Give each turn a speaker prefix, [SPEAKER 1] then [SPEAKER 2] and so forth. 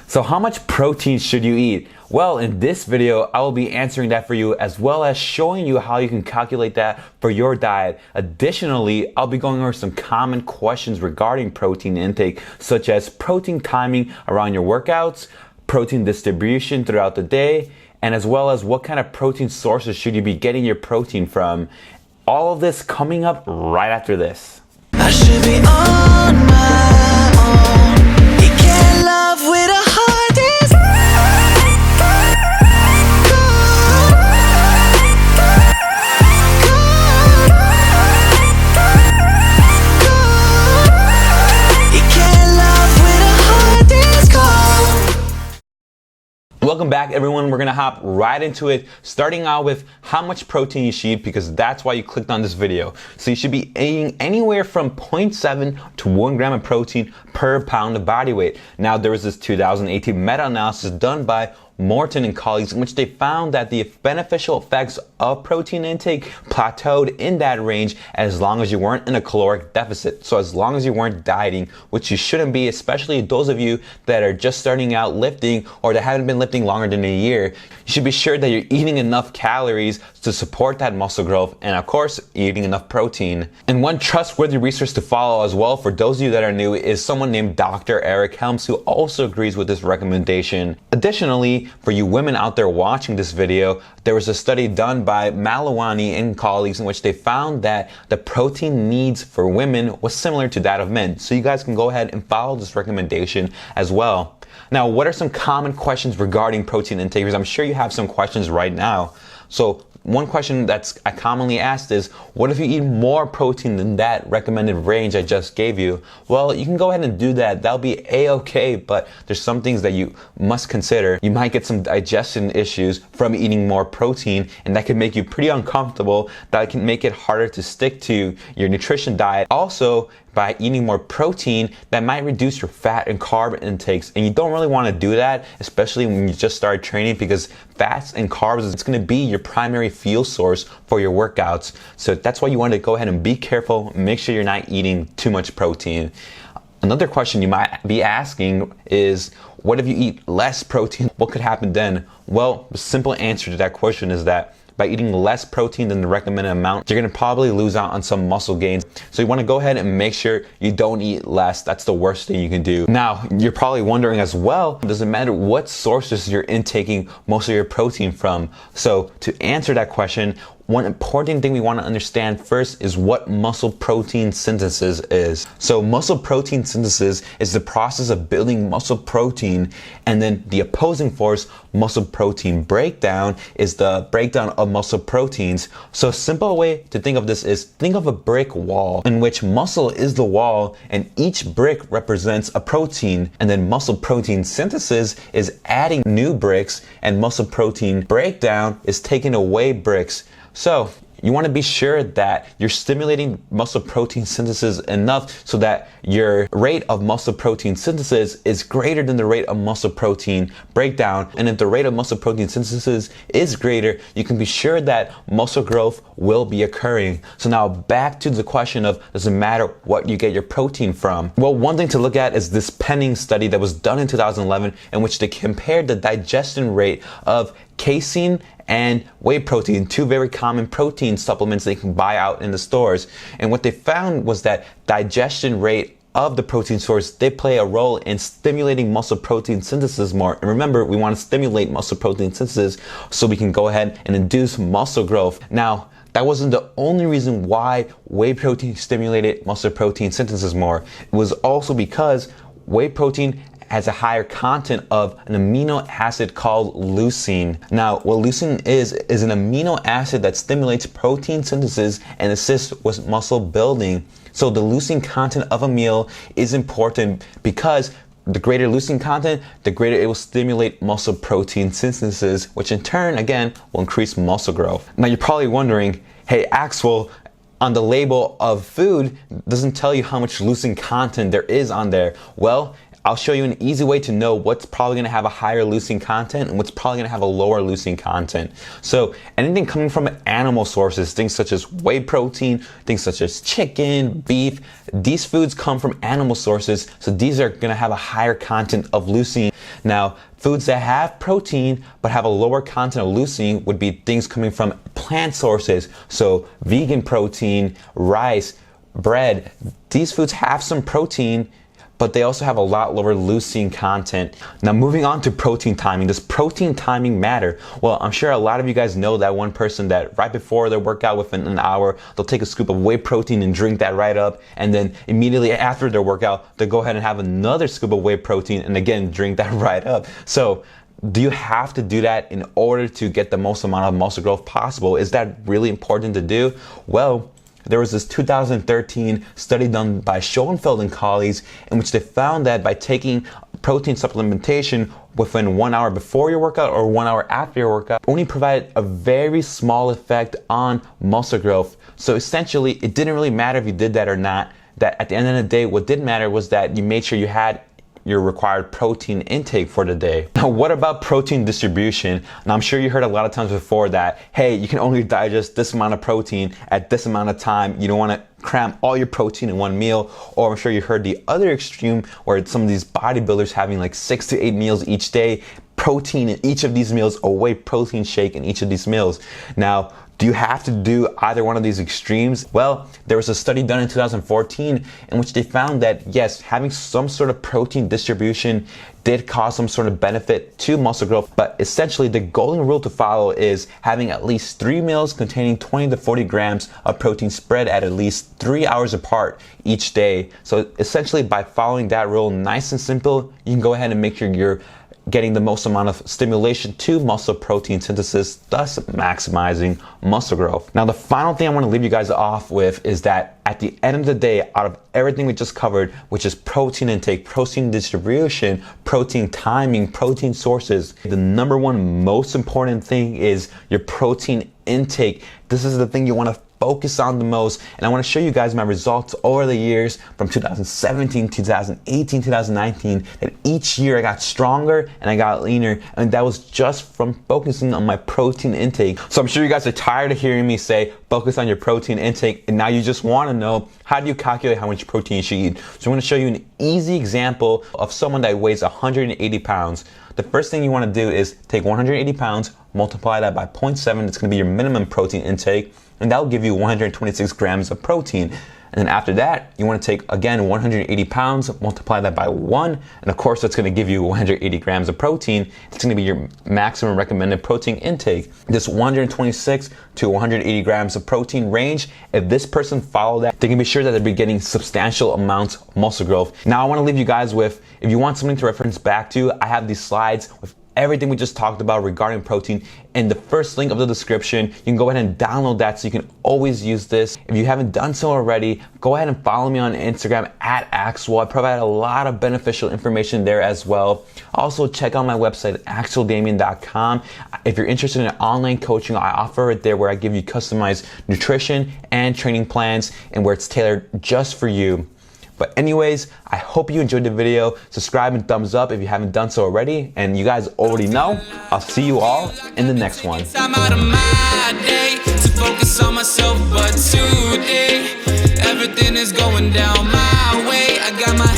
[SPEAKER 1] So how much protein should you eat? Well, in this video, I will be answering that for you as well as showing you how you can calculate that for your diet. Additionally, I'll be going over some common questions regarding protein intake, such as protein timing around your workouts, protein distribution throughout the day, and as well as what kind of protein sources should you be getting your protein from. All of this coming up right after this.
[SPEAKER 2] I should be on my own. You can't love with a heart is You can't love with a heart is cold.
[SPEAKER 1] Welcome back, everyone. We're gonna hop right into it, starting out with how much protein you should eat, because that's why you clicked on this video. So you should be eating anywhere from 0.7 to 1 gram of protein per pound of body weight. Now, there was this 2018 meta-analysis done by Morton and colleagues in which they found that the beneficial effects of protein intake plateaued in that range as long as you weren't in a caloric deficit. So as long as you weren't dieting, which you shouldn't be, especially those of you that are just starting out lifting or that haven't been lifting longer than a year, you should be sure that you're eating enough calories to support that muscle growth and of course eating enough protein. And one trustworthy resource to follow as well for those of you that are new is someone named Dr. Eric Helms, who also agrees with this recommendation. Additionally, for you women out there watching this video, there was a study done by Malawani and colleagues in which they found that the protein needs for women was similar to that of men. So you guys can go ahead and follow this recommendation as well. Now, what are some common questions regarding protein intake? Because I'm sure you have some questions right now. So one question that's commonly asked is, what if you eat more protein than that recommended range I just gave you? Well, you can go ahead and do that. That'll be a-okay, but there's some things that you must consider. You might get some digestion issues from eating more protein, and that can make you pretty uncomfortable. That can make it harder to stick to your nutrition diet. Also, by eating more protein, that might reduce your fat and carb intakes. And you don't really want to do that, especially when you just start training, because fats and carbs, it's going to be your primary fuel source for your workouts. So that's why you want to go ahead and be careful, make sure you're not eating too much protein. Another question you might be asking is, what if you eat less protein? What could happen then? Well, the simple answer to that question is that by eating less protein than the recommended amount, you're gonna probably lose out on some muscle gains. So you wanna go ahead and make sure you don't eat less. That's the worst thing you can do. Now, you're probably wondering as well, does it matter what sources you're intaking most of your protein from? So to answer that question, one important thing we want to understand first is what muscle protein synthesis is. So muscle protein synthesis is the process of building muscle protein, and then the opposing force, muscle protein breakdown, is the breakdown of muscle proteins. So a simple way to think of this is, think of a brick wall in which muscle is the wall and each brick represents a protein, and then muscle protein synthesis is adding new bricks, and muscle protein breakdown is taking away bricks. So you want to be sure that you're stimulating muscle protein synthesis enough so that your rate of muscle protein synthesis is greater than the rate of muscle protein breakdown. And if the rate of muscle protein synthesis is greater, you can be sure that muscle growth will be occurring. So now back to the question of, does it matter what you get your protein from? Well, one thing to look at is this Penning study that was done in 2011 in which they compared the digestion rate of casein and whey protein, two very common protein supplements that you can buy out in the stores. And what they found was that digestion rate of the protein source, they play a role in stimulating muscle protein synthesis more. And remember, we want to stimulate muscle protein synthesis so we can go ahead and induce muscle growth. Now, that wasn't the only reason why whey protein stimulated muscle protein synthesis more. It was also because whey protein has a higher content of an amino acid called leucine. Now, what leucine is an amino acid that stimulates protein synthesis and assists with muscle building. So the leucine content of a meal is important because the greater leucine content, the greater it will stimulate muscle protein synthesis, which in turn, again, will increase muscle growth. Now, you're probably wondering, hey, Axel, on the label of food doesn't tell you how much leucine content there is on there. Well, I'll show you an easy way to know what's probably gonna have a higher leucine content and what's probably gonna have a lower leucine content. So anything coming from animal sources, things such as whey protein, things such as chicken, beef, these foods come from animal sources, so these are gonna have a higher content of leucine. Now, foods that have protein but have a lower content of leucine would be things coming from plant sources, so vegan protein, rice, bread. These foods have some protein, but they also have a lot lower leucine content. Now moving on to protein timing. Does protein timing matter? Well, I'm sure a lot of you guys know that one person that right before their workout, within an hour, they'll take a scoop of whey protein and drink that right up, and then immediately after their workout, they'll go ahead and have another scoop of whey protein and again drink that right up. So do you have to do that in order to get the most amount of muscle growth possible? Is that really important to do? Well, there was this 2013 study done by Schoenfeld and colleagues in which they found that by taking protein supplementation within 1 hour before your workout or 1 hour after your workout only provided a very small effect on muscle growth. So essentially, it didn't really matter if you did that or not. That at the end of the day, what did matter was that you made sure you had your required protein intake for the day. Now, what about protein distribution? And I'm sure you heard a lot of times before that, hey, you can only digest this amount of protein at this amount of time. You don't want to cram all your protein in one meal. Or I'm sure you heard the other extreme where some of these bodybuilders having like 6 to 8 meals each day, protein in each of these meals, a whey protein shake in each of these meals. Now, do you have to do either one of these extremes? Well, there was a study done in 2014 in which they found that yes, having some sort of protein distribution did cause some sort of benefit to muscle growth, but essentially the golden rule to follow is having at least 3 meals containing 20 to 40 grams of protein spread at least 3 hours apart each day. So essentially by following that rule, nice and simple, you can go ahead and make sure you're getting the most amount of stimulation to muscle protein synthesis, thus maximizing muscle growth. Now, the final thing I want to leave you guys off with is that at the end of the day, out of everything we just covered, which is protein intake, protein distribution, protein timing, protein sources, the number one most important thing is your protein intake. This is the thing you want to focus on the most, and I want to show you guys my results over the years from 2017, 2018, 2019, that each year I got stronger and I got leaner, and that was just from focusing on my protein intake. So I'm sure you guys are tired of hearing me say focus on your protein intake, and now you just want to know, how do you calculate how much protein you should eat? So I'm going to show you an easy example of someone that weighs 180 pounds. The first thing you want to do is take 180 pounds, multiply that by 0.7, it's going to be your minimum protein intake, and that will give you 126 grams of protein. And then after that, you want to take, again, 180 pounds, multiply that by 1, and of course that's going to give you 180 grams of protein. It's going to be your maximum recommended protein intake. This 126 to 180 grams of protein range, if this person followed that, they can be sure that they'll be getting substantial amounts of muscle growth. Now I want to leave you guys with, if you want something to reference back to, I have these slides with everything we just talked about regarding protein in the first link of the description. You can go ahead and download that so you can always use this. If you haven't done so already, go ahead and follow me on Instagram at Axel. I provide a lot of beneficial information there as well. Also, check out my website, axeldamian.com. If you're interested in online coaching, I offer it there where I give you customized nutrition and training plans and where it's tailored just for you. But anyways, I hope you enjoyed the video. Subscribe and thumbs up if you haven't done so already. And you guys already know, I'll see you all in the next one.
[SPEAKER 2] I'm out of my day to focus on myself, but today everything is going down my way. I got my